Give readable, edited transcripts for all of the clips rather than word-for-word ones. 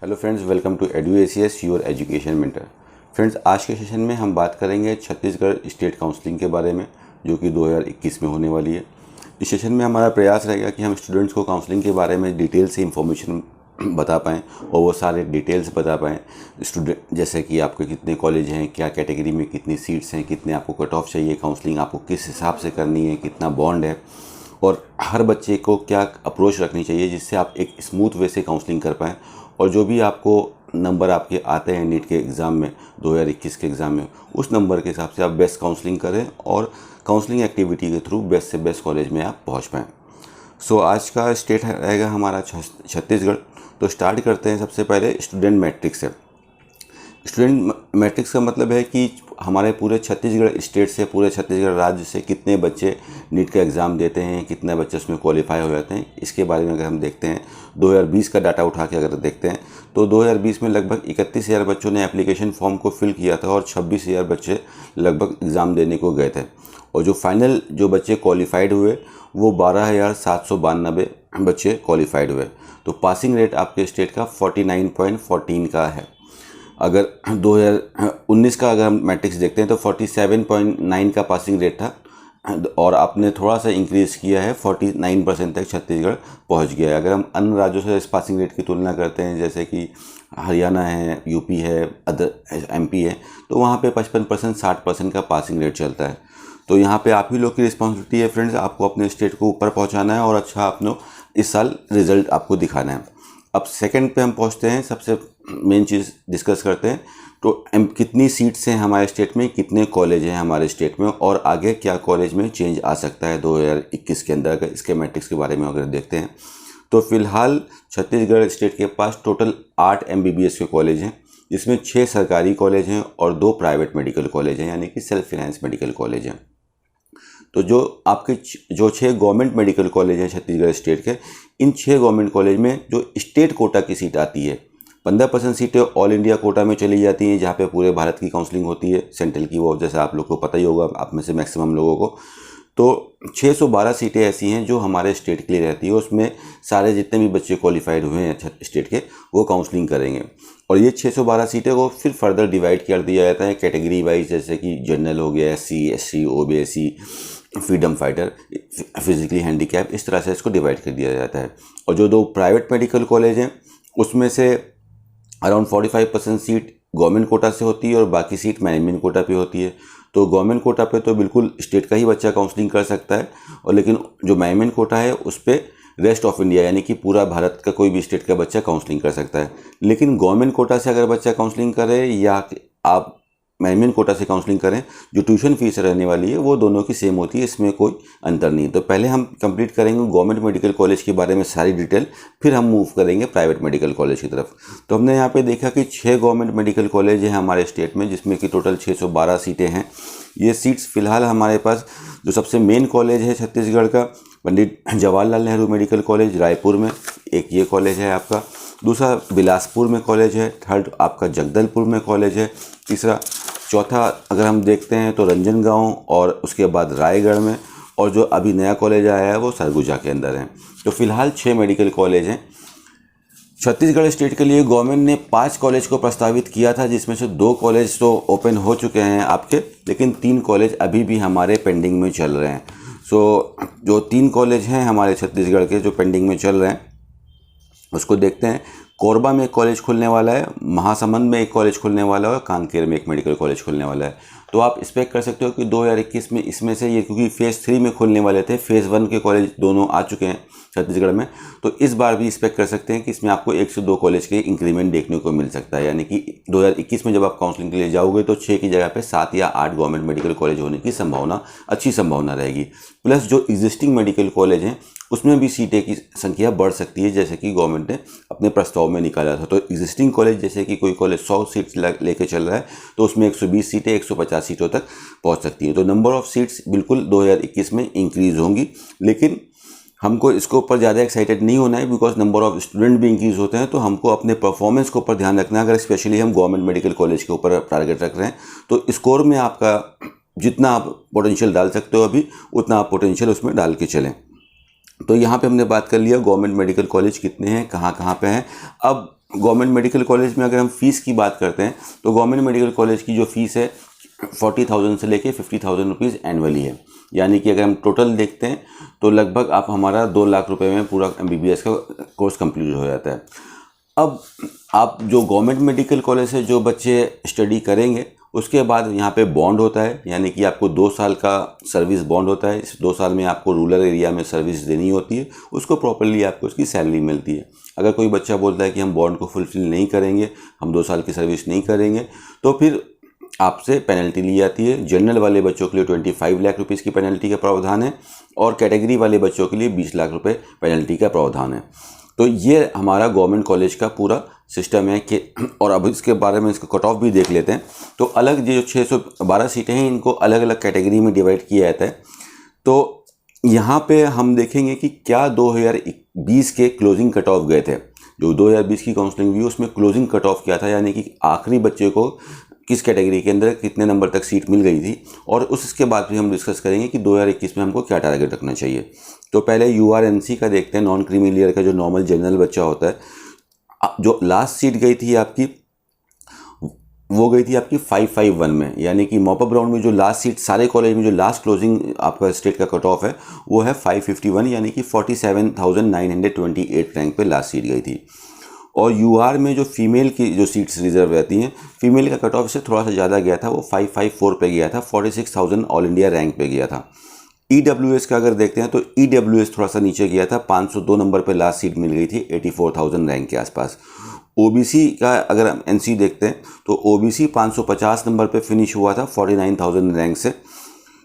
Hello friends, welcome to EduACS your education mentor. Friends, आज के session में हम बात करेंगे छत्तीसगढ़ स्टेट काउंसलिंग के बारे में, जो कि 2021 में होने वाली है। इस सेशन में हमारा प्रयास रहेगा कि हम स्टूडेंट्स को काउंसलिंग के बारे में डिटेल से इंफॉर्मेशन बता पाएँ और वो सारे डिटेल्स बता पाएँ। स्टूडेंट जैसे कि आपके कितने कॉलेज हैं, क्या कैटेगरी में कितनी सीट्स हैं, कितने आपको कट ऑफ चाहिए, काउंसलिंग आपको किस हिसाब से करनी है, कितना बॉन्ड है, और हर बच्चे को क्या अप्रोच रखनी चाहिए जिससे आप एक स्मूथ वे से काउंसलिंग कर पाएँ। और जो भी आपको नंबर आपके आते हैं नीट के एग्ज़ाम में, 2021 के एग्ज़ाम में, उस नंबर के हिसाब से आप बेस्ट काउंसलिंग करें और काउंसलिंग एक्टिविटी के थ्रू बेस्ट से बेस्ट कॉलेज में आप पहुंच पाएँ। सो आज का स्टेट रहेगा हमारा छत्तीसगढ़। तो स्टार्ट करते हैं सबसे पहले स्टूडेंट मैट्रिक्स से। स्टूडेंट मैट्रिक्स का मतलब है कि हमारे पूरे छत्तीसगढ़ स्टेट से, पूरे छत्तीसगढ़ राज्य से कितने बच्चे नीट का एग्ज़ाम देते हैं, कितने बच्चे उसमें क्वालिफाई हो जाते हैं। इसके बारे में अगर हम देखते हैं 2020 का डाटा उठा के अगर देखते हैं तो 2020 में लगभग 31,000 बच्चों ने एप्लीकेशन फॉर्म को फिल किया था और 26,000 बच्चे लगभग एग्ज़ाम देने को गए थे। और जो फाइनल जो बच्चे क्वालिफाइड हुए वो 12,792 बच्चे क्वालिफाइड हुए। तो पासिंग रेट आपके स्टेट का 49.14 का है। अगर 2019 का अगर हम मैट्रिक्स देखते हैं तो 47.9 का पासिंग रेट था और आपने थोड़ा सा इंक्रीज़ किया है, 49% तक छत्तीसगढ़ पहुंच गया है। अगर हम अन्य राज्यों से इस पासिंग रेट की तुलना करते हैं, जैसे कि हरियाणा है, यूपी है, अदर एमपी है, तो वहाँ पे 55%, 60% का पासिंग रेट चलता है। तो यहाँ पे आप ही लोग की रिस्पॉन्सिबिलिटी है फ्रेंड्स, आपको अपने स्टेट को ऊपर पहुँचाना है और अच्छा आपने इस साल रिजल्ट आपको दिखाना है। अब सेकंड पे हम पहुँचते हैं, सबसे मेन चीज़ डिस्कस करते हैं। तो कितनी सीट्स हैं हमारे स्टेट में, कितने कॉलेज हैं हमारे स्टेट में, और आगे क्या कॉलेज में चेंज आ सकता है 2021 के अंदर। अगर इसके मैट्रिक्स के बारे में अगर देखते हैं तो फिलहाल छत्तीसगढ़ स्टेट के पास टोटल 8 MBBS के कॉलेज हैं, जिसमें 6 सरकारी कॉलेज हैं और 2 प्राइवेट मेडिकल कॉलेज हैं, यानी कि सेल्फ फाइनेंस मेडिकल कॉलेज हैं। तो जो आपके जो 6 गवर्नमेंट मेडिकल कॉलेज हैं छत्तीसगढ़ स्टेट के, इन 6 गवर्नमेंट कॉलेज में जो स्टेट कोटा की सीट आती है, 15% सीटें ऑल इंडिया कोटा में चली जाती हैं, जहाँ पे पूरे भारत की काउंसलिंग होती है सेंट्रल की। वो जैसा आप लोग को पता ही होगा, आप में से मैक्सिमम लोगों को। तो 612 सीटें ऐसी हैं जो हमारे स्टेट के लिए रहती है। उसमें सारे जितने भी बच्चे क्वालिफाइड हुए हैं स्टेट के, वो काउंसलिंग करेंगे। और ये 612 सीटें को फिर फर्दर डिवाइड कर दिया जाता है कैटेगरी वाइज, जैसे कि जनरल हो गया, SC, SC, OBC, freedom fighter, physically handicap, इस तरह से इसको डिवाइड कर दिया जाता है। और जो 2 प्राइवेट मेडिकल कॉलेज हैं उसमें से अराउंड 45% सीट गवर्नमेंट कोटा से होती है और बाकी सीट मैनेजमेंट कोटा पे होती है। तो गवर्नमेंट कोटा पे तो बिल्कुल स्टेट का ही बच्चा काउंसलिंग कर सकता है, और लेकिन जो मैनेजमेंट कोटा है उस पर रेस्ट ऑफ इंडिया यानी कि पूरा भारत का कोई भी स्टेट का बच्चा काउंसलिंग कर सकता है। लेकिन गवर्नमेंट कोटा से अगर बच्चा काउंसलिंग करे या आप मैनेजमेंट कोटा से काउंसलिंग करें, जो ट्यूशन फीस रहने वाली है वो दोनों की सेम होती है, इसमें कोई अंतर नहीं। तो पहले हम कंप्लीट करेंगे गवर्नमेंट मेडिकल कॉलेज के बारे में सारी डिटेल, फिर हम मूव करेंगे प्राइवेट मेडिकल कॉलेज की तरफ। तो हमने यहाँ पे देखा कि 6 गवर्नमेंट मेडिकल कॉलेज हैं हमारे स्टेट में, जिसमें कि टोटल 612 सीटें हैं। ये सीट्स फिलहाल हमारे पास जो सबसे मेन कॉलेज है छत्तीसगढ़ का, पंडित जवाहरलाल नेहरू मेडिकल कॉलेज रायपुर में, एक ये कॉलेज है आपका। दूसरा बिलासपुर में कॉलेज है। थर्ड आपका जगदलपुर में कॉलेज है। तीसरा, चौथा अगर हम देखते हैं तो रंजनगांव, और उसके बाद रायगढ़ में, और जो अभी नया कॉलेज आया है वो सरगुजा के अंदर है। तो फिलहाल 6 मेडिकल कॉलेज हैं छत्तीसगढ़ स्टेट के लिए। गवर्नमेंट ने 5 कॉलेज को प्रस्तावित किया था, जिसमें से 2 कॉलेज तो ओपन हो चुके हैं आपके, लेकिन 3 कॉलेज अभी भी हमारे पेंडिंग में चल रहे हैं। सो जो 3 कॉलेज हैं हमारे छत्तीसगढ़ के जो पेंडिंग में चल रहे हैं उसको देखते हैं। कोरबा में एक कॉलेज खुलने वाला है, महासमुंद में एक कॉलेज खुलने वाला है और कांकेर में एक मेडिकल कॉलेज खुलने वाला है। तो आप एक्सपेक्ट कर सकते हो कि 2021 में इसमें से ये, क्योंकि फेज़ 3 में खुलने वाले थे, फेज़ 1 के कॉलेज दोनों आ चुके हैं छत्तीसगढ़ में, तो इस बार भी एक्सपेक्ट कर सकते हैं कि इसमें आपको 1 से 2 कॉलेज के इंक्रीमेंट देखने को मिल सकता है। यानी कि 2021 में जब आप काउंसलिंग के लिए जाओगे तो 6 की जगह पे 7 या 8 गवर्नमेंट मेडिकल कॉलेज होने की संभावना, अच्छी संभावना रहेगी। प्लस जो एग्जिस्टिंग मेडिकल कॉलेज हैं उसमें भी सीटें की संख्या बढ़ सकती है, जैसे कि गवर्नमेंट ने अपने प्रस्ताव में निकाला था। तो एग्जिस्टिंग कॉलेज, जैसे कि कोई कॉलेज 100 सीट्स लेके चल रहा है, तो उसमें 120 सीटें 150 सीटों तक पहुंच सकती हैं। तो नंबर ऑफ़ सीट्स बिल्कुल 2021 में इंक्रीज़ होंगी, लेकिन हमको इसके ऊपर ज़्यादा एक्साइटेड नहीं होना है, बिकॉज नंबर ऑफ़ स्टूडेंट भी इंक्रीज़ होते हैं। तो हमको अपने परफॉर्मेंस के ऊपर ध्यान रखना है। अगर स्पेशली हम गवर्नमेंट मेडिकल कॉलेज के ऊपर टारगेट रख रहे हैं तो स्कोर में आपका जितना आप पोटेंशियल डाल सकते हो अभी, उतना आप पोटेंशियल उसमें डाल के चलें। तो यहाँ पे हमने बात कर लिया गवर्नमेंट मेडिकल कॉलेज कितने हैं, कहाँ कहाँ पे हैं। अब गवर्नमेंट मेडिकल कॉलेज में अगर हम फीस की बात करते हैं तो गवर्नमेंट मेडिकल कॉलेज की जो फीस है 40,000 से लेके 50,000 रुपीज़ एनुअली है। यानी कि अगर हम टोटल देखते हैं तो लगभग आप हमारा 2 लाख रुपए में पूरा MBBS का कोर्स कंप्लीट हो जाता है। अब आप जो गवर्नमेंट मेडिकल कॉलेज से जो बच्चे स्टडी करेंगे उसके बाद यहाँ पे बॉन्ड होता है, यानी कि आपको 2 साल का सर्विस बॉन्ड होता है। इस 2 साल में आपको रूरल एरिया में सर्विस देनी होती है, उसको प्रॉपर्ली आपको उसकी सैलरी मिलती है। अगर कोई बच्चा बोलता है कि हम बॉन्ड को फुलफिल नहीं करेंगे, हम 2 साल की सर्विस नहीं करेंगे, तो फिर आपसे पेनल्टी ली जाती है। जनरल वाले बच्चों के लिए 25 लाख रुपीज़ की पेनल्टी का प्रावधान है और कैटेगरी वाले बच्चों के लिए 20 लाख रुपए पेनल्टी का प्रावधान है। तो ये हमारा गवर्नमेंट कॉलेज का पूरा सिस्टम है कि, और अब इसके बारे में इसका कट ऑफ भी देख लेते हैं। तो अलग जो 612 सीटें हैं इनको अलग अलग कैटेगरी में डिवाइड किया जाता है। तो यहाँ पे हम देखेंगे कि क्या 2020 के क्लोजिंग कट ऑफ गए थे। जो 2020 की काउंसलिंग हुई उसमें क्लोजिंग कट ऑफ क्या था, यानी कि आखिरी बच्चे को किस कैटेगरी के अंदर कितने नंबर तक सीट मिल गई थी, और उसके बाद भी हम डिस्कस करेंगे कि 2021 में हमको क्या टारगेट रखना चाहिए। तो पहले URNC का देखते हैं, नॉन क्रीमी लेयर का जो नॉर्मल जनरल बच्चा होता है। जो लास्ट सीट गई थी आपकी, वो गई थी आपकी 551 में, यानी कि मॉपअप राउंड में जो लास्ट सीट सारे कॉलेज में जो लास्ट क्लोजिंग आपका स्टेट का कट ऑफ है वो है 551, यानी कि 47,928 रैंक पे लास्ट सीट गई थी। और UR में जो फीमेल की जो सीट्स रिजर्व रहती हैं, फीमेल का कट ऑफ से थोड़ा सा ज़्यादा गया था, वो 554 पे गया था, 46,000 ऑल इंडिया रैंक पे गया था। EWS का अगर देखते हैं तो EWS थोड़ा सा नीचे गया था, 502 नंबर पे लास्ट सीट मिल गई थी, 84,000 रैंक के आसपास। OBC का अगर हम NC देखते हैं तो OBC 550 नंबर पे फिनिश हुआ था 49,000 रैंक से।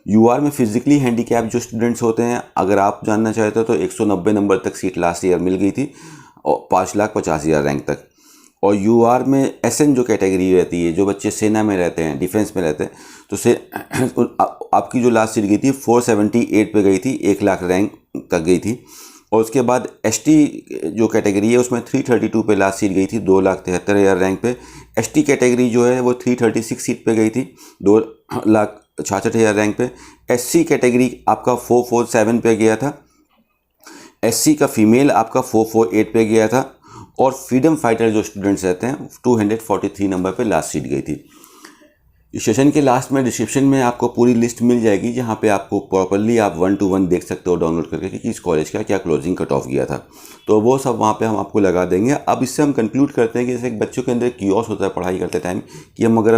UR में फिजिकली हैंडीकैप जो स्टूडेंट्स होते हैं, अगर आप जानना चाहते हो तो 190 नंबर तक सीट लास्ट ईयर मिल गई थी और 5,50,000 रैंक तक। और UR में SN जो कैटेगरी रहती है, जो बच्चे सेना में रहते हैं, डिफेंस में रहते हैं, तो आपकी जो लास्ट सीट गई थी 478 पे गई थी, 1 लाख रैंक तक गई थी। और उसके बाद ST जो कैटेगरी है उसमें 332 पे लास्ट सीट गई थी, 2,73,000 रैंक पे। ST कैटेगरी जो है वो 336 सीट पे गई थी, 2,66,000 रैंक पे। SC कैटेगरी आपका 447 पे गया था। SC का फीमेल आपका 448 पे गया था। और फ्रीडम फाइटर जो स्टूडेंट्स रहते हैं 243 नंबर पे लास्ट सीट गई थी। इस सेशन के लास्ट में डिस्क्रिप्शन में आपको पूरी लिस्ट मिल जाएगी, जहाँ पे आपको प्रॉपर्ली आप 1 to 1 देख सकते हो डाउनलोड करके कि इस कॉलेज का क्या क्लोजिंग कट ऑफ गया था। तो वो सब वहाँ पे हम आपको लगा देंगे। अब इससे हम कंक्लूड करते हैं कि जैसे बच्चों के अंदर क्यूरियस होता है पढ़ाई करते टाइम कि हम अगर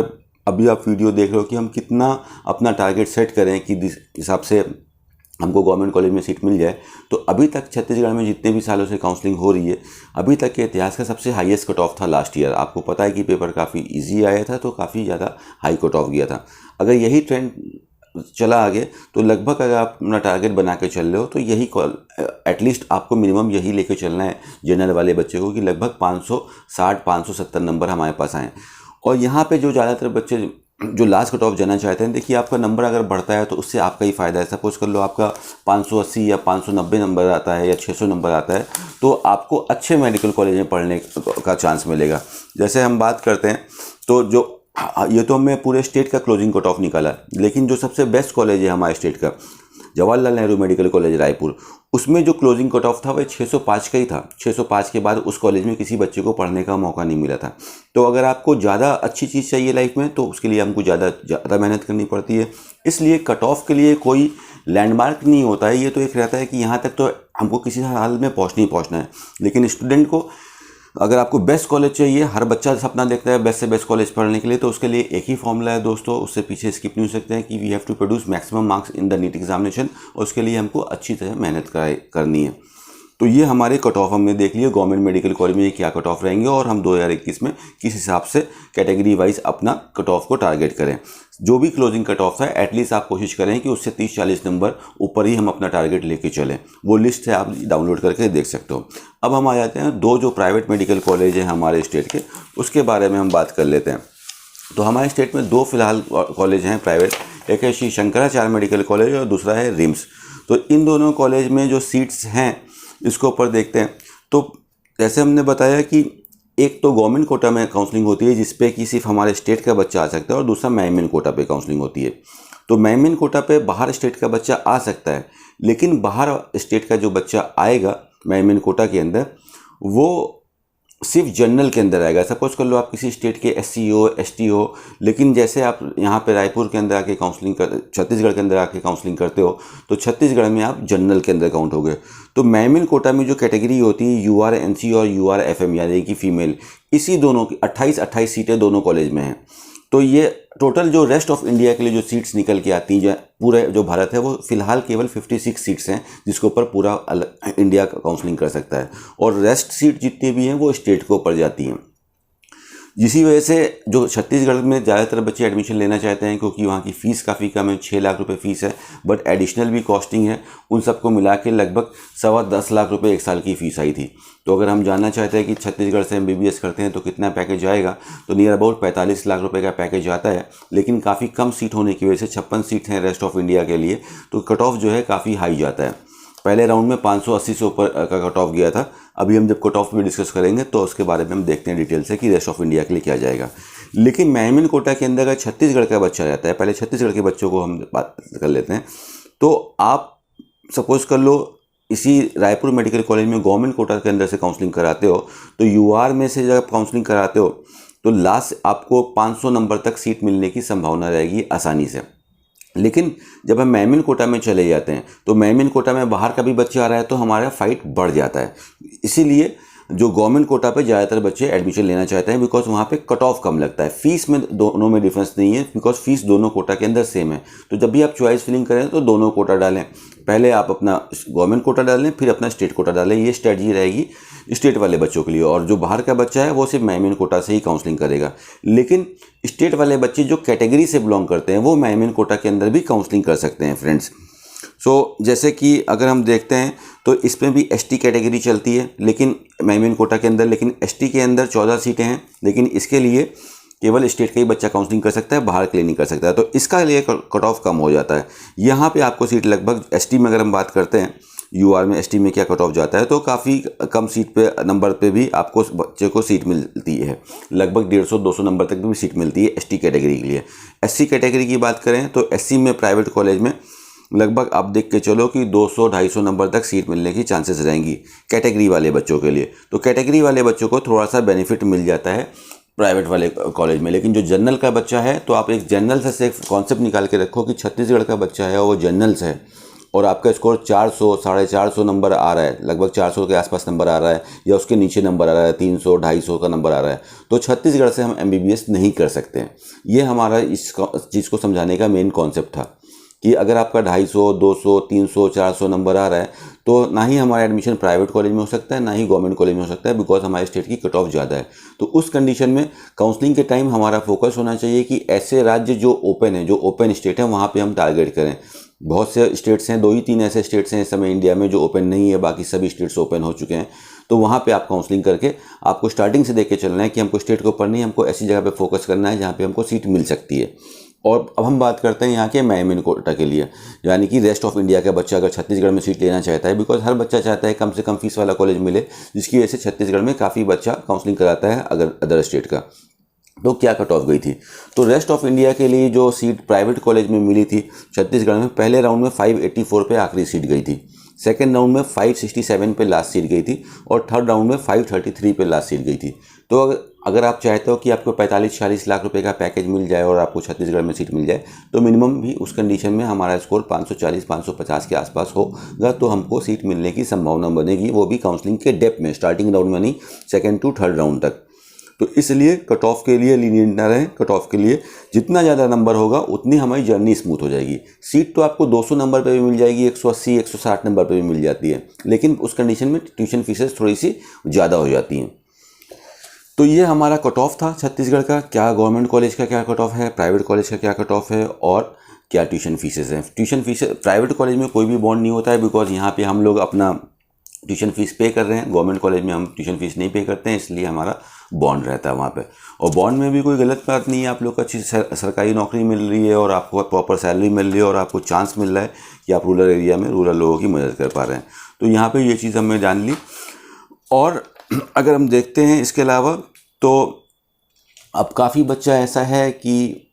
अभी आप वीडियो देख रहे हो कि हम कितना अपना टारगेट सेट करें कि जिस हिसाब से हमको गवर्नमेंट कॉलेज में सीट मिल जाए। तो अभी तक छत्तीसगढ़ में जितने भी सालों से काउंसलिंग हो रही है, अभी तक के इतिहास का सबसे हाईएस्ट कट ऑफ था लास्ट ईयर। आपको पता है कि पेपर काफ़ी इजी आया था, तो काफ़ी ज़्यादा हाई कट ऑफ गया था। अगर यही ट्रेंड चला आगे तो लगभग अगर आप अपना टारगेट बना के चल रहे हो तो यही एटलीस्ट आपको मिनिमम यही लेके चलना है जनरल वाले बच्चे को कि लगभग 560-570 नंबर हमारे पास आए। और यहाँ पे जो ज़्यादातर बच्चे जो लास्ट कट ऑफ जाना चाहते हैं, देखिए आपका नंबर अगर बढ़ता है तो उससे आपका ही फ़ायदा है। सपोज कर लो आपका 580 या 590 नंबर आता है या 600 नंबर आता है, तो आपको अच्छे मेडिकल कॉलेज में पढ़ने का चांस मिलेगा। जैसे हम बात करते हैं तो जो ये तो हमने पूरे स्टेट का क्लोजिंग कट ऑफ निकाला, लेकिन जो सबसे बेस्ट कॉलेज है हमारे स्टेट का जवाहरलाल नेहरू मेडिकल कॉलेज रायपुर, उसमें जो क्लोजिंग कट ऑफ था वह 605 का ही था। 605 के बाद उस कॉलेज में किसी बच्चे को पढ़ने का मौका नहीं मिला था। तो अगर आपको ज़्यादा अच्छी चीज़ चाहिए लाइफ में तो उसके लिए हमको ज़्यादा मेहनत करनी पड़ती है। इसलिए कट ऑफ के लिए कोई लैंडमार्क नहीं होता है, ये तो एक रहता है कि यहाँ तक तो हमको किसी हाल में पहुँचना है। लेकिन स्टूडेंट को अगर आपको बेस्ट कॉलेज चाहिए, हर बच्चा सपना देखता है बेस्ट से बेस्ट कॉलेज पढ़ने के लिए, तो उसके लिए एक ही फॉर्मूला है दोस्तों, उससे पीछे स्किप नहीं हो सकते हैं कि we have to produce maximum marks in the NEET examination. और उसके लिए हमको अच्छी तरह मेहनत करनी है। तो ये हमारे कट ऑफ हमने देख लिए गवर्नमेंट मेडिकल कॉलेज में क्या कट ऑफ रहेंगे, और हम 2021 में किस हिसाब से कैटेगरी वाइज अपना कट ऑफ को टारगेट करें। जो भी क्लोजिंग कट ऑफ है एटलीस्ट आप कोशिश करें कि उससे 30-40 नंबर ऊपर ही हम अपना टारगेट लेके चलें। वो लिस्ट है, आप डाउनलोड करके देख सकते हो। अब हम आ जाते हैं दो जो प्राइवेट मेडिकल कॉलेज हैं हमारे स्टेट के, उसके बारे में हम बात कर लेते हैं। तो हमारे स्टेट में दो फिलहाल कॉलेज हैं प्राइवेट, एक है श्री शंकराचार्य मेडिकल कॉलेज और दूसरा है रिम्स। तो इन दोनों कॉलेज में जो सीट्स हैं इसको ऊपर देखते हैं। तो जैसे हमने बताया कि एक तो गवर्नमेंट कोटा में काउंसलिंग होती है जिस पे कि सिर्फ हमारे स्टेट का बच्चा आ सकता है, और दूसरा मैमिन कोटा पे काउंसलिंग होती है। तो मैमिन कोटा पे बाहर स्टेट का बच्चा आ सकता है, लेकिन बाहर स्टेट का जो बच्चा आएगा मैमिन कोटा के अंदर वो सिर्फ जनरल के अंदर आएगा। सपोज कर लो आप किसी स्टेट के SC हो, ST हो, लेकिन जैसे आप यहाँ पे रायपुर के अंदर आके काउंसलिंग कर, छत्तीसगढ़ के अंदर आके काउंसलिंग करते हो तो छत्तीसगढ़ में आप जनरल के अंदर काउंट हो गए। तो मेन कोटा में जो कैटेगरी होती है UR NC और UR FM यानी कि फीमेल, इसी दोनों की 28 सीटें दोनों कॉलेज में हैं। तो ये टोटल जो रेस्ट ऑफ इंडिया के लिए जो सीट्स निकल के आती हैं, जो पूरे जो भारत है, वो फिलहाल केवल 56 सीट्स हैं जिसके ऊपर पूरा इंडिया काउंसलिंग कर सकता है, और रेस्ट सीट जितनी भी हैं वो स्टेट के ऊपर जाती हैं। इसी वजह से जो छत्तीसगढ़ में ज़्यादातर बच्चे एडमिशन लेना चाहते हैं, क्योंकि वहाँ की फ़ीस काफ़ी कम है, 6 लाख रुपए फ़ीस है, बट एडिशनल भी कॉस्टिंग है। उन सबको मिला के लगभग 10.25 लाख रुपए एक साल की फ़ीस आई थी। तो अगर हम जानना चाहते हैं कि छत्तीसगढ़ से MBBS करते हैं तो कितना पैकेज आएगा, तो नियर अबाउट 45 लाख रुपए का पैकेज आता है। लेकिन काफ़ी कम सीट होने की वजह से 56 सीट हैं रेस्ट ऑफ इंडिया के लिए, तो कट ऑफ जो है काफ़ी हाई जाता है। पहले राउंड में 580 से ऊपर का कट ऑफ गया था। अभी हम जब कट ऑफ में डिस्कस करेंगे तो उसके बारे में हम देखते हैं डिटेल से कि रेस्ट ऑफ इंडिया के लिए क्या जाएगा। लेकिन मेन कोटा के अंदर अगर छत्तीसगढ़ का बच्चा रहता है, पहले छत्तीसगढ़ के बच्चों को हम बात कर लेते हैं। तो आप सपोज कर लो इसी रायपुर मेडिकल कॉलेज में गवर्नमेंट कोटा के अंदर से काउंसलिंग कराते हो, तो UR में से जब काउंसलिंग कराते हो तो लास्ट आपको 500 नंबर तक सीट मिलने की संभावना रहेगी आसानी से। लेकिन जब हम मेन कोटा में चले जाते हैं तो मेन कोटा में बाहर का भी बच्चा आ रहा है तो हमारा फाइट बढ़ जाता है। इसीलिए जो गवर्नमेंट कोटा पे ज़्यादातर बच्चे एडमिशन लेना चाहते हैं, बिकॉज वहाँ पे कट ऑफ कम लगता है। फीस में दोनों में डिफरेंस नहीं है, बिकॉज फीस दोनों कोटा के अंदर सेम है। तो जब भी आप चॉइस फिलिंग करें तो दोनों कोटा डालें, पहले आप अपना गवर्नमेंट कोटा डालें फिर अपना स्टेट कोटा डालें। ये स्ट्रेटजी रहेगी स्टेट वाले बच्चों के लिए, और जो बाहर का बच्चा है वो सिर्फ मेन कोटा से ही काउंसलिंग करेगा। लेकिन स्टेट वाले बच्चे जो कैटेगरी से बिलोंग करते हैं वो मेन कोटा के अंदर भी काउंसलिंग कर सकते हैं फ्रेंड्स। जैसे कि अगर हम देखते हैं तो इसमें भी ST कैटेगरी चलती है लेकिन मेन कोटा के अंदर, लेकिन ST के अंदर 14 सीटें हैं, लेकिन इसके लिए केवल स्टेट का ही बच्चा काउंसलिंग कर सकता है, बाहर के लिए नहीं कर सकता है। तो इसका लिए कट ऑफ कम हो जाता है। यहाँ पे आपको सीट लगभग ST में अगर हम बात करते हैं, UR में ST में क्या कट ऑफ जाता है, तो काफ़ी कम सीट पे नंबर पे भी आपको बच्चे को सीट मिलती है। लगभग 150-200 नंबर तक भी सीट मिलती है ST कैटेगरी के लिए। SC कैटेगरी की बात करें तो SC में प्राइवेट कॉलेज में लगभग आप देख के चलो कि 200-250 नंबर तक सीट मिलने की चांसेस रहेंगी कैटेगरी वाले बच्चों के लिए। तो कैटेगरी वाले बच्चों को थोड़ा सा बेनिफिट मिल जाता है प्राइवेट वाले कॉलेज में। लेकिन जो जनरल का बच्चा है, तो आप एक जनरल से एक कॉन्सेप्ट निकाल के रखो कि छत्तीसगढ़ का बच्चा है वो जनरल से है और आपका स्कोर 400, 450 नंबर आ रहा है, लगभग 400 के आसपास नंबर आ रहा है, या उसके नीचे नंबर आ रहा है, 300, 250 का नंबर आ रहा है, तो छत्तीसगढ़ से हम MBBS नहीं कर सकते हैं। ये हमारा इस चीज़ को समझाने का मेन कॉन्सेप्ट था कि अगर आपका 250, 200, 300, 400 नंबर आ रहा है तो ना ही हमारा एडमिशन प्राइवेट कॉलेज में हो सकता है, ना ही गवर्नमेंट कॉलेज में हो सकता है, बिकॉज हमारे स्टेट की कट ऑफ ज़्यादा है। तो उस कंडीशन में काउंसलिंग के टाइम हमारा फोकस होना चाहिए कि ऐसे राज्य जो ओपन है, जो ओपन स्टेट है, वहाँ पे हम टारगेट करें। बहुत से स्टेट्स हैं, 2 ही 3 ऐसे स्टेट्स हैं इस समय इंडिया में जो ओपन नहीं है, बाकी सभी स्टेट्स ओपन हो चुके हैं। तो वहाँ पे आप काउंसलिंग करके आपको स्टार्टिंग से देख के चलना है कि हमको स्टेट के ऊपर नहीं, हमको ऐसी जगह पे फोकस करना है जहाँ पे हमको सीट मिल सकती है। और अब हम बात करते हैं यहाँ के मेन कोटा के लिए, यानी कि रेस्ट ऑफ इंडिया का बच्चा अगर छत्तीसगढ़ में सीट लेना चाहता है, बिकॉज हर बच्चा चाहता है कम से कम फीस वाला कॉलेज मिले, जिसकी वजह से छत्तीसगढ़ में काफ़ी बच्चा काउंसलिंग कराता है अगर अदर स्टेट का। तो क्या कट ऑफ गई थी, तो रेस्ट ऑफ इंडिया के लिए जो सीट प्राइवेट कॉलेज में मिली थी छत्तीसगढ़ में, पहले राउंड में 584 पे आखिरी सीट गई थी, सेकेंड राउंड में 567 पे लास्ट सीट गई थी, और थर्ड राउंड में 533 पे लास्ट सीट गई थी। तो अगर आप चाहते हो कि आपको 45-46 लाख रुपए का पैकेज मिल जाए और आपको छत्तीसगढ़ में सीट मिल जाए, तो मिनिमम भी उस कंडीशन में हमारा स्कोर 540-550 के आसपास होगा, तो हमको सीट मिलने की संभावना बनेगी, वो भी काउंसलिंग के डेप्थ में, स्टार्टिंग राउंड में नहीं, सेकेंड टू थर्ड राउंड तक। तो इसलिए कट ऑफ के लिए लीनियंट ना रहें। कट ऑफ के लिए जितना ज़्यादा नंबर होगा उतनी हमारी जर्नी स्मूथ हो जाएगी। सीट तो आपको 200 नंबर पे भी मिल जाएगी, 180, 160 नंबर पे भी मिल जाती है, लेकिन उस कंडीशन में ट्यूशन फीसेस थोड़ी सी ज़्यादा हो जाती हैं। तो ये हमारा कट ऑफ था छत्तीसगढ़ का, क्या गवर्नमेंट कॉलेज का क्या कट ऑफ है, प्राइवेट कॉलेज का क्या कट ऑफ है, और क्या ट्यूशन फीसेस हैं। ट्यूशन फीस प्राइवेट कॉलेज में कोई भी बॉन्ड नहीं होता है, बिकॉज यहाँ पे हम लोग अपना ट्यूशन फीस पे कर रहे हैं। गवर्नमेंट कॉलेज में हम ट्यूशन फीस नहीं पे करते हैं, इसलिए हमारा बॉन्ड रहता है वहाँ पे। और बॉन्ड में भी कोई गलत बात नहीं है, आप लोग को अच्छी सरकारी नौकरी मिल रही है और आपको प्रॉपर सैलरी मिल रही है और आपको चांस मिल रहा है कि आप रूरल एरिया में रूरल लोगों की मदद कर पा रहे हैं। तो यहाँ पे ये चीज़ हमने जान ली। और अगर हम देखते हैं इसके अलावा, तो अब काफ़ी बच्चा ऐसा है कि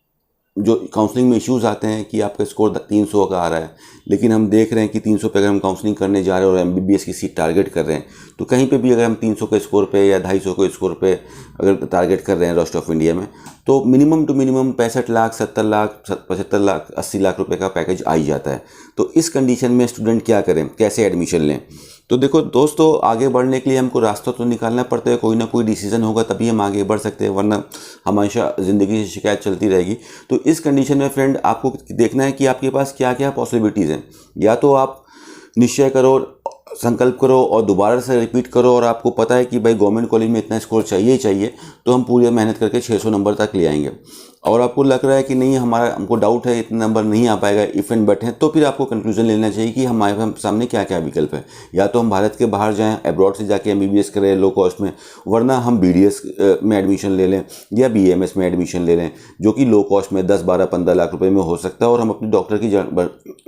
जो काउंसलिंग में इश्यूज़ आते हैं कि आपका स्कोर 300 का आ रहा है लेकिन हम देख रहे हैं कि 300 पे अगर हम काउंसलिंग करने जा रहे हैं और MBBS की सीट टारगेट कर रहे हैं, तो कहीं पे भी अगर हम 300 के स्कोर पे या 250 के स्कोर पे अगर टारगेट कर रहे हैं रेस्ट ऑफ इंडिया में, तो minimum to minimum 65 lakh, 70 lakh, 75 lakh, 80 lakh रुपए का पैकेज आ ही जाता है। तो इस कंडीशन में स्टूडेंट क्या करें, कैसे एडमिशन लें? तो देखो दोस्तों, आगे बढ़ने के लिए हमको रास्ता तो निकालना पड़ता है, कोई ना कोई डिसीजन होगा तभी हम आगे बढ़ सकते हैं, वरना हमेशा ज़िंदगी से शिकायत चलती रहेगी। तो इस कंडीशन में फ्रेंड आपको देखना है कि आपके पास क्या क्या पॉसिबिलिटीज़ हैं। या तो आप निश्चय करो, संकल्प करो और दोबारा से रिपीट करो, और आपको पता है कि भाई गवर्नमेंट कॉलेज में इतना स्कोर चाहिए ही चाहिए, तो हम पूरी मेहनत करके 600 नंबर तक ले आएंगे। और आपको लग रहा है कि नहीं, हमको डाउट है इतने नंबर नहीं आ पाएगा, इफ़ एंड बट है, तो फिर आपको कंक्लूजन लेना चाहिए कि हमारे सामने क्या क्या विकल्प है। या तो हम भारत के बाहर जाएं, अब्रॉड से जाके MBBS करें लो कॉस्ट में, वरना हम BDS में एडमिशन ले लें या BAMS में एडमिशन ले लें, जो कि लो कॉस्ट में 10, 12, 15 लाख रुपए में हो सकता है, और हम अपनी डॉक्टर की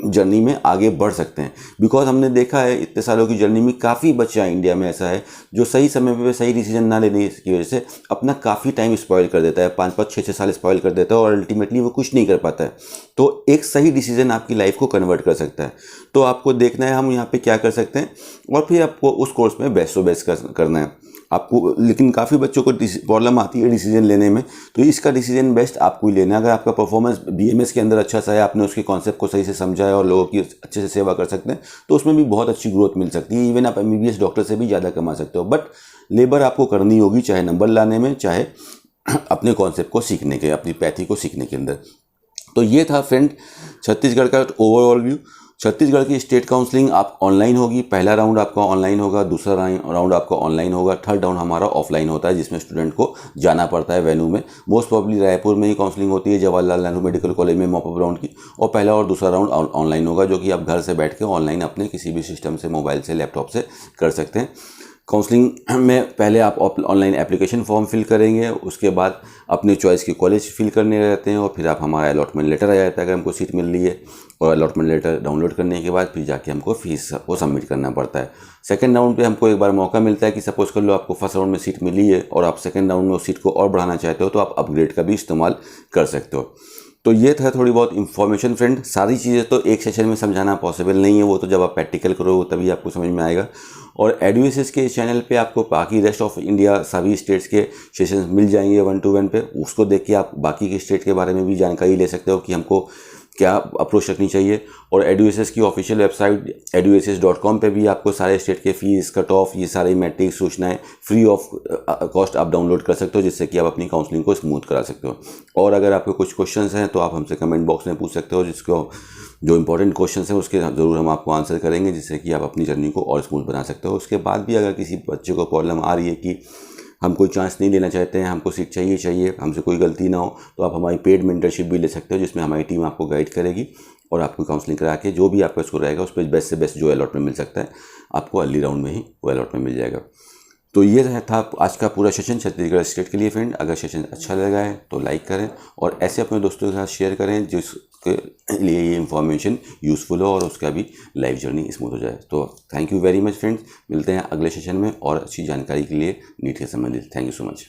जर्नी में आगे बढ़ सकते हैं। बिकॉज हमने देखा है इतने सालों की जर्नी में काफ़ी बच्चा इंडिया में ऐसा है जो सही समय पर सही डिसीजन ना लेने की वजह से अपना काफ़ी टाइम स्पॉइल कर देता है, 5-5, 6-6 साल स्पॉइल कर देता है, और अल्टीमेटली वो कुछ नहीं कर पाता है। तो एक सही डिसीजन आपकी लाइफ को कन्वर्ट कर सकता है। तो आपको देखना है हम यहाँ पे क्या कर सकते हैं, और फिर आपको उस कोर्स में बेस्ट से बेस्ट करना है आपको। लेकिन काफ़ी बच्चों को प्रॉब्लम आती है डिसीजन लेने में, तो इसका डिसीजन बेस्ट आपको ही लेना है। अगर आपका परफॉर्मेंस BMS के अंदर अच्छा सा है, आपने उसके कॉन्सेप्ट को सही से समझा है और लोगों की अच्छे से सेवा कर सकते हैं, तो उसमें भी बहुत अच्छी ग्रोथ मिल सकती है। इवन आप MBBS डॉक्टर से भी ज़्यादा कमा सकते हो, बट लेबर आपको करनी होगी, चाहे नंबर लाने में, चाहे अपने कॉन्सेप्ट को सीखने के, अपनी पैथी को सीखने के अंदर। तो ये था फ्रेंड छत्तीसगढ़ का ओवरऑल व्यू। छत्तीसगढ़ की स्टेट काउंसलिंग आप ऑनलाइन होगी। पहला राउंड आपका ऑनलाइन होगा, दूसरा राउंड आपका ऑनलाइन होगा, थर्ड राउंड हमारा ऑफलाइन होता है, जिसमें स्टूडेंट को जाना पड़ता है वेन्यू में। मोस्ट प्रॉब्ली रायपुर में ही काउंसलिंग होती है, जवाहरलाल नेहरू मेडिकल कॉलेज में मॉपअप राउंड की। और पहला और दूसरा राउंड ऑनलाइन होगा, जो कि आप घर से बैठ के ऑनलाइन अपने किसी भी सिस्टम से, मोबाइल से, लैपटॉप से कर सकते हैं। काउंसलिंग में पहले आप ऑनलाइन एप्लीकेशन फॉर्म फिल करेंगे, उसके बाद अपने चॉइस के कॉलेज फिल करने रहते हैं, और फिर आप हमारा अलॉटमेंट लेटर आ जाता है अगर हमको सीट मिल रही है। और अलॉटमेंट लेटर डाउनलोड करने के बाद फिर जाके हमको फीस को सबमिट करना पड़ता है। सेकंड राउंड पे हमको एक बार मौका मिलता है कि सपोज कर लो आपको फर्स्ट राउंड में सीट मिली है और आप सेकंड राउंड में उस सीट को और बढ़ाना चाहते हो, तो आप अपग्रेड का भी इस्तेमाल कर सकते हो। तो ये था थोड़ी बहुत इन्फॉर्मेशन फ्रेंड। सारी चीज़ें तो एक सेशन में समझाना पॉसिबल नहीं है, वो तो जब आप प्रैक्टिकल करो तभी आपको समझ में आएगा। और एडुएसिस के चैनल पे आपको बाकी रेस्ट ऑफ इंडिया सभी स्टेट्स के सेशंस मिल जाएंगे 1-to-1 पे। उसको देख के आप बाकी के स्टेट के बारे में भी जानकारी ले सकते हो कि हमको क्या अप्रोच रखनी चाहिए। और एडुएसिस की ऑफिशियल वेबसाइट eduasis.com पे भी आपको सारे स्टेट के फीस, कट ऑफ, ये सारी मैट्रिक्स, सूचनाएं फ्री ऑफ कॉस्ट आप डाउनलोड कर सकते हो, जिससे कि आप अपनी काउंसलिंग को स्मूथ करा सकते हो। और अगर आपके कुछ क्वेश्चंस हैं तो आप हमसे कमेंट बॉक्स में पूछ सकते हो, जिसको जो इंपॉर्टेंट क्वेश्चंस हैं उसके ज़रूर हम आपको आंसर करेंगे, जिससे कि आप अपनी जर्नी को और स्मूथ बना सकते हो। उसके बाद भी अगर किसी बच्चे को प्रॉब्लम आ रही है कि हम कोई चांस नहीं लेना चाहते हैं, हमको सीट चाहिए, हमसे कोई गलती ना हो, तो आप हमारी पेड मेंटरशिप भी ले सकते हो, जिसमें हमारी टीम आपको गाइड करेगी और आपको काउंसलिंग करा के जो भी आपका स्कोर रहेगा उस पर बेस्ट से बेस्ट जो अलॉटमेंट मिल सकता है, आपको अर्ली राउंड में ही वो अलॉटमेंट मिल जाएगा। तो ये था आज का पूरा सेशन छत्तीसगढ़ स्टेट के लिए फ्रेंड। अगर सेशन अच्छा लगा है तो लाइक करें और ऐसे अपने दोस्तों के साथ शेयर करें जिसके लिए ये इन्फॉर्मेशन यूज़फुल हो और उसका भी लाइफ जर्नी स्मूथ हो जाए। तो thank you very much friends, मिलते हैं अगले सेशन में और अच्छी जानकारी के लिए नीट के संबंधित। Thank you so much.